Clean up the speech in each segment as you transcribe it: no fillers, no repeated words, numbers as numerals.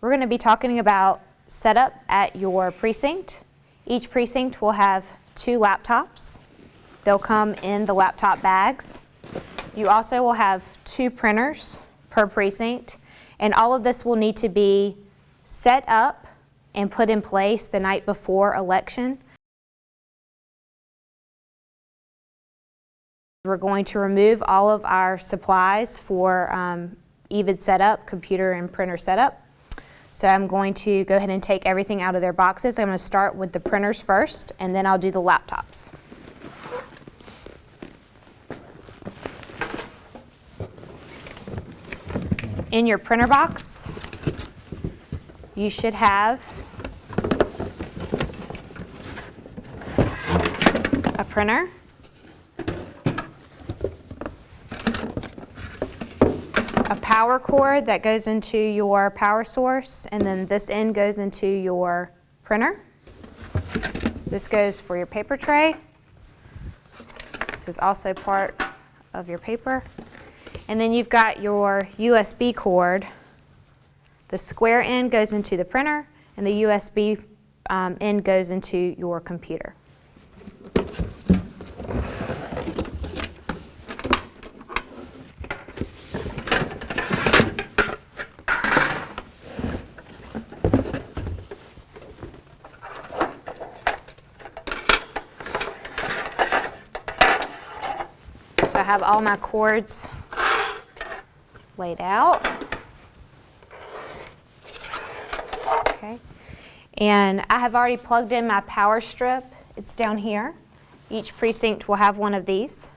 We're going to be talking about setup at your precinct. Each precinct will have 2 laptops. They'll come in the laptop bags. You also will have 2 printers per precinct, and all of this will need to be set up and put in place the night before election. We're going to remove all of our supplies for even setup, computer and printer setup. So I'm going to go ahead and take everything out of their boxes. I'm going to start with the printers first, and then I'll do the laptops. In your printer box, you should have a printer, a power cord that goes into your power source, and then this end goes into your printer. This goes for your paper tray. This is also part of your paper. And then you've got your USB cord. The square end goes into the printer, and the USB end goes into your computer. So I have all my cords laid out. Okay. And I have already plugged in my power strip. It's down here. Each precinct will have one of these,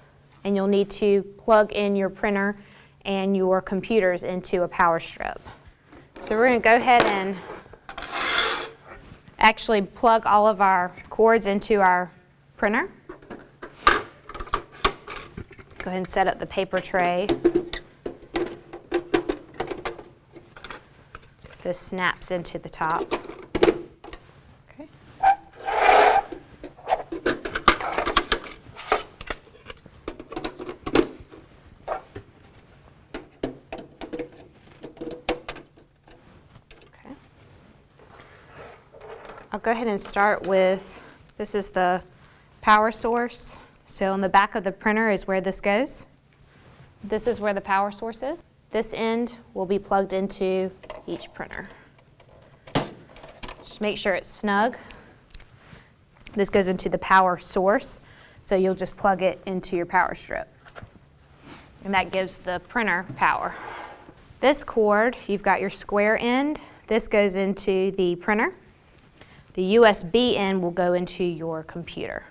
and you'll need to plug in your printer and your computers into a power strip. So we're going to go ahead and actually plug all of our cords into our printer. Go ahead and set up the paper tray. This snaps into the top. Okay. Okay. I'll go ahead and start with, this is the power source. So on the back of the printer is where this goes. This is where the power source is. This end will be plugged into each printer. Just make sure it's snug. This goes into the power source, so you'll just plug it into your power strip. And that gives the printer power. This cord, you've got your square end. This goes into the printer. The USB end will go into your computer.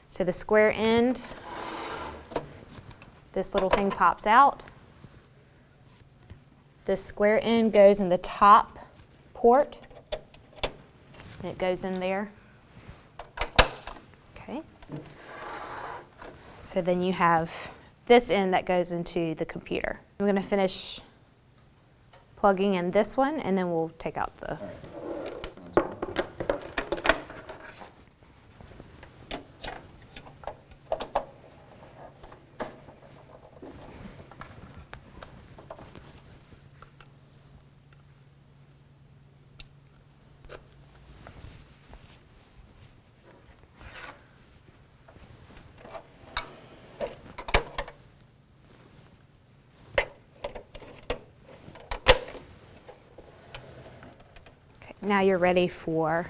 So the square end, this little thing pops out. This square end goes in the top port, and it goes in there. Okay. So then you have this end that goes into the computer. I'm going to finish plugging in this one, and then we'll take out the... Now you're ready for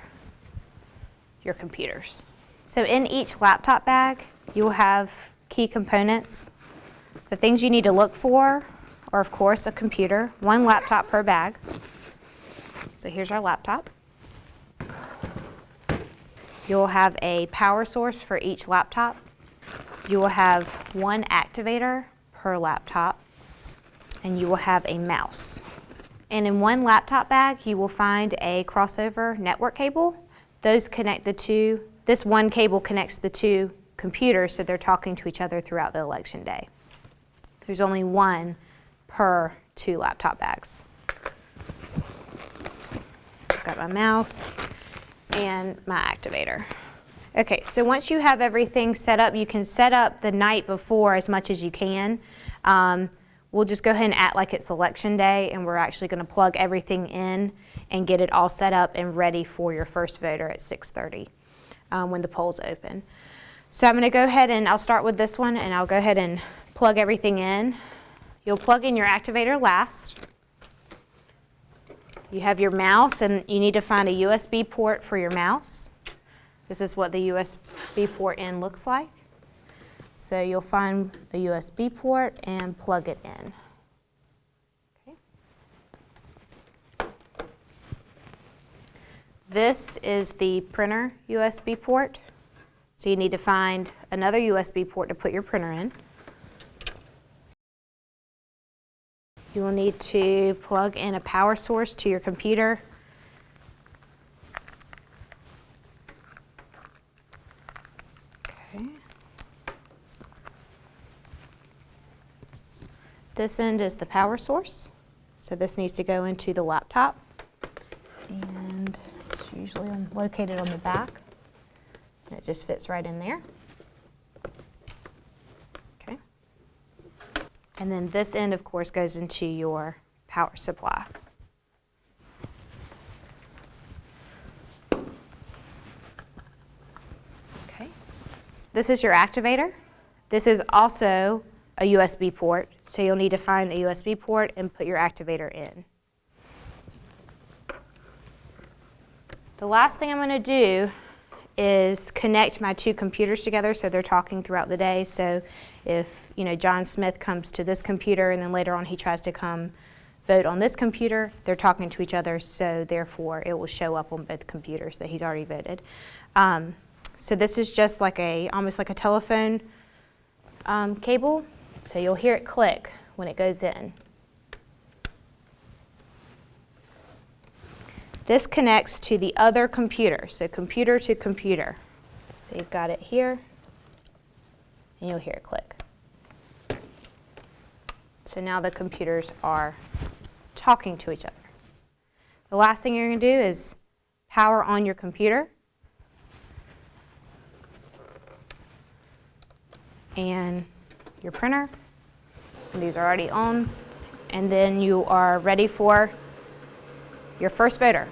your computers. So in each laptop bag, you'll have key components. The things you need to look for are, of course, a computer, 1 laptop per bag. So here's our laptop. You'll have a power source for each laptop. You will have 1 activator per laptop, and you will have a mouse. And in 1 laptop bag, you will find a crossover network cable. Those connect the 2. This 1 cable connects the 2 computers, so they're talking to each other throughout the election day. There's only 1 per 2 laptop bags. I've got my mouse and my activator. Okay, so once you have everything set up, you can set up the night before as much as you can. we'll just go ahead and act like it's election day, and we're actually going to plug everything in and get it all set up and ready for your first voter at 6:30 when the polls open. So I'm going to go ahead and I'll start with this one, and I'll go ahead and plug everything in. You'll plug in your activator last. You have your mouse, and you need to find a USB port for your mouse. This is what the USB port in looks like. So you'll find a USB port and plug it in. Okay. This is the printer USB port. So you need to find another USB port to put your printer in. You will need to plug in a power source to your computer. Okay. This end is the power source. So this needs to go into the laptop. And it's usually located on the back. And it just fits right in there. Okay. And then this end, of course, goes into your power supply. Okay. This is your activator. This is also a USB port, so you'll need to find a USB port and put your activator in. The last thing I'm going to do is connect my two computers together so they're talking throughout the day. So if John Smith comes to this computer and then later on he tries to come vote on this computer, they're talking to each other, so therefore it will show up on both computers that he's already voted. So this is just like almost like a telephone cable. So you'll hear it click when it goes in. This connects to the other computer, so computer to computer. So you've got it here, and you'll hear it click. So now the computers are talking to each other. The last thing you're going to do is power on your computer. And your printer. And these are already on. And then you are ready for your first voter.